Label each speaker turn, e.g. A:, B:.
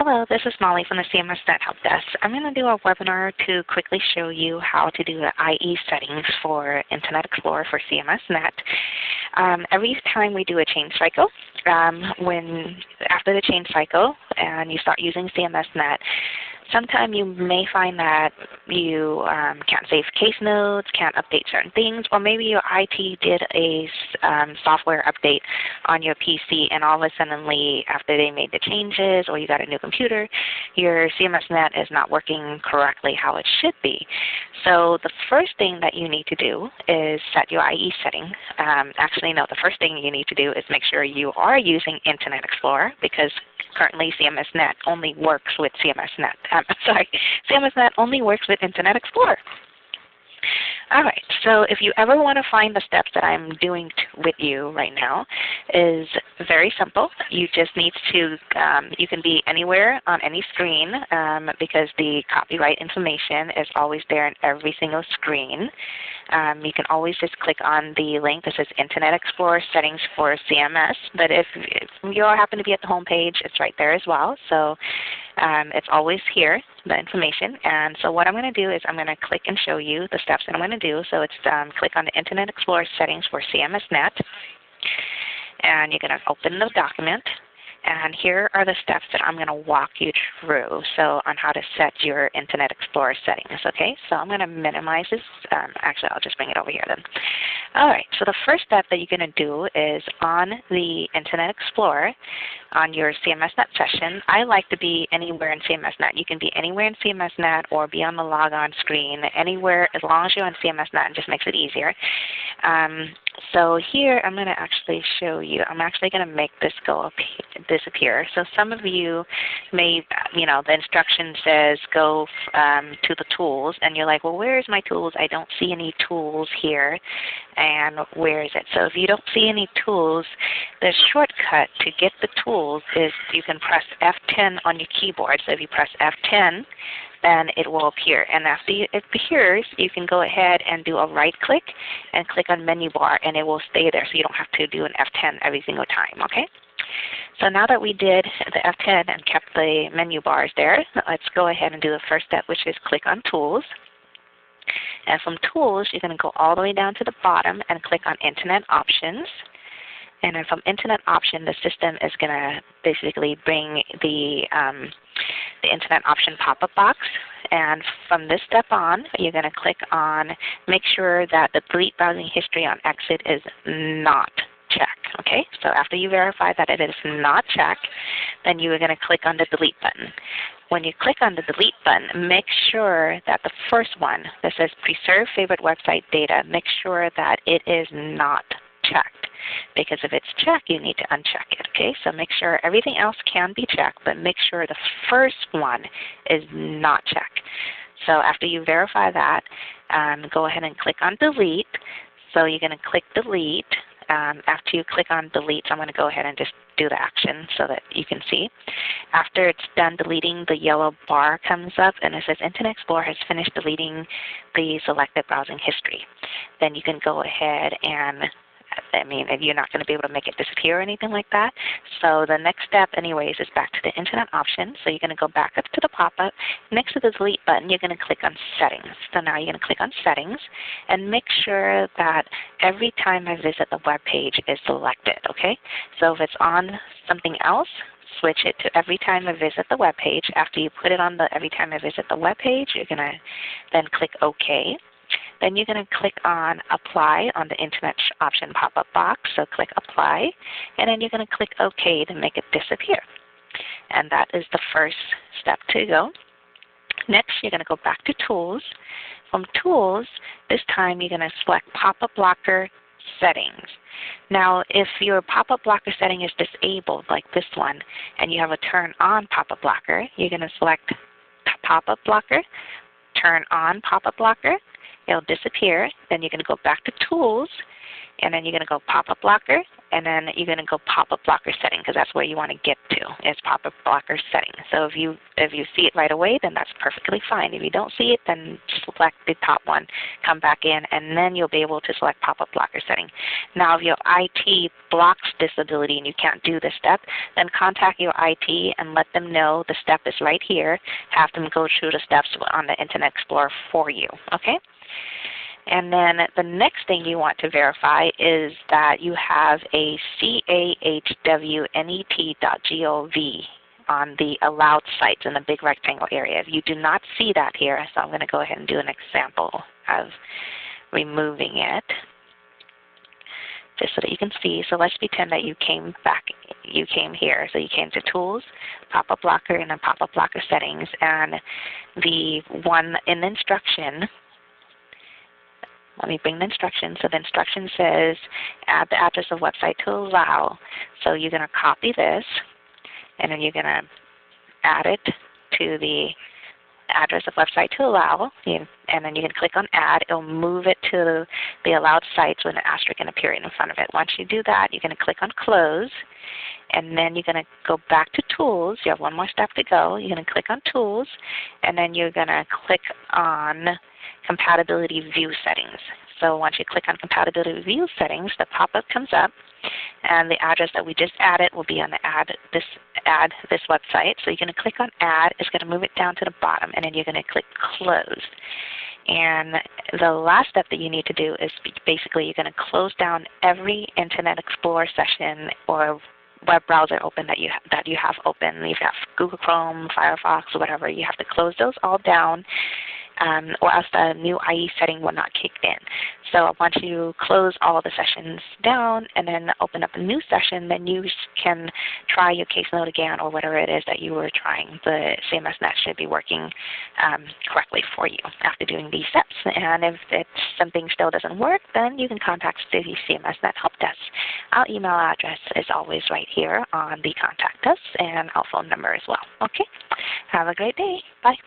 A: Hello, this is Molly from the CMS Net Help Desk. I'm going to do a webinar to quickly show you how to do the IE settings for Internet Explorer for CMS Net. Every time we do a change cycle, after the change cycle and you start using CMS Net, sometimes you may find that you can't save case notes, can't update certain things, or maybe your IT did a software update on your PC and all of a sudden after they made the changes or you got a new computer, your CMS Net is not working correctly how it should be. So the first thing that you need to do is set your IE setting. Actually, no, the first thing you need to do is make sure you are using Internet Explorer, because currently CMS Net only works with CMS Net only works with Internet Explorer. All right, so if you ever want to find the steps that I'm doing with you right now, is very simple. You just need to, you can be anywhere on any screen because the copyright information is always there in every single screen. You can always just click on the link that says Internet Explorer Settings for CMS, but if you all happen to be at the home page, it's right there as well. So it's always here, the information. And so what I'm going to do is I'm going to click and show you the steps that I'm going to do. So it's click on the Internet Explorer Settings for CMS Net, and you're going to open the document. And here are the steps that I'm going to walk you through, so on how to set your Internet Explorer settings. Okay, so I'm going to minimize this. Actually, I'll just bring it over here then. All right, so the first step that you're going to do is on the Internet Explorer, on your CMS Net session. I like to be anywhere in CMS Net. You can be anywhere in CMS Net or be on the logon screen, anywhere as long as you're on CMS Net. It just makes it easier. So here I'm going to actually show you. I'm actually going to make this disappear. So some of you may, the instruction says go to the tools, and you're like, well, where is my tools? I don't see any tools here. And where is it? So if you don't see any tools, the shortcut to get the tools is you can press F10 on your keyboard. So if you press F10, then it will appear. And after it appears, you can go ahead and do a right click and click on menu bar, and it will stay there, so you don't have to do an F10 every single time, okay? So now that we did the F10 and kept the menu bars there, let's go ahead and do the first step, which is click on Tools. And from Tools, you're going to go all the way down to the bottom and click on Internet Options. And then from Internet Option, the system is going to basically bring the Internet Option pop-up box. And from this step on, you're going to click on, make sure that the Delete Browsing History on Exit is not checked. Okay, so after you verify that it is not checked, then you are going to click on the Delete button. When you click on the Delete button, make sure that the first one that says Preserve Favorite Website Data, make sure that it is not checked. Because if it's checked, you need to uncheck it. Okay, so make sure everything else can be checked, but make sure the first one is not checked. So after you verify that, go ahead and click on Delete. So you're going to click Delete. After you click on Delete, so I'm going to go ahead and just do the action so that you can see. After it's done deleting, the yellow bar comes up and it says Internet Explorer has finished deleting the selected browsing history. Then you can go ahead and you're not going to be able to make it disappear or anything like that. So the next step anyways is back to the Internet Option. So you're going to go back up to the pop-up. Next to the Delete button, you're going to click on Settings. So now you're going to click on Settings and make sure that every time I visit the web page is selected, okay? So if it's on something else, switch it to every time I visit the web page. After you put it on the every time I visit the web page, you're going to then click OK. Then you're going to click on Apply on the Internet Option pop-up box. So click Apply, and then you're going to click OK to make it disappear. And that is the first step to go. Next, you're going to go back to Tools. From Tools, this time you're going to select Pop-up Blocker Settings. Now, if your pop-up blocker setting is disabled, like this one, and you have a Turn On Pop-up Blocker, you're going to select Pop-up Blocker, Turn On Pop-up Blocker. It'll disappear. Then you're going to go back to Tools, and then you're going to go pop-up blocker, and then you're going to go pop-up blocker setting, because that's where you want to get to, is pop-up blocker setting. So if you see it right away, then that's perfectly fine. If you don't see it, then select the top one, come back in, and then you'll be able to select pop-up blocker setting. Now if your IT blocks this ability and you can't do this step, then contact your IT and let them know the step is right here. Have them go through the steps on the Internet Explorer for you. Okay? And then the next thing you want to verify is that you have a CAHWNET.gov on the allowed sites in the big rectangle area. If you do not see that here, so I'm going to go ahead and do an example of removing it, just so that you can see. So let's pretend that you came here. So you came to Tools, Pop-up Blocker, and then Pop-up Blocker Settings, and the one in the instruction. Let me bring the instruction. So the instruction says add the address of website to allow. So you're going to copy this, and then you're going to add it to the address of website to allow, and then you can click on add. It'll move it to the allowed sites with an asterisk and a period in front of it. Once you do that, you're going to click on close, and then you're going to go back to Tools. You have one more step to go. You're going to click on Tools, and then you're going to click on Compatibility View Settings. So once you click on Compatibility View Settings, the pop-up comes up, and the address that we just added will be on the add this website. So you're going to click on Add. It's going to move it down to the bottom, and then you're going to click Close. And the last step that you need to do is basically you're going to close down every Internet Explorer session or web browser open that you have open. If you have Google Chrome, Firefox, or whatever, you have to close those all down, or else the new IE setting will not kick in. So once you close all the sessions down and then open up a new session, then you can try your case node again, or whatever it is that you were trying. The CMS Net should be working correctly for you after doing these steps. And if something still doesn't work, then you can contact the CMS Net Help Desk. Our email address is always right here on the Contact Us, and our phone number as well. Okay? Have a great day. Bye.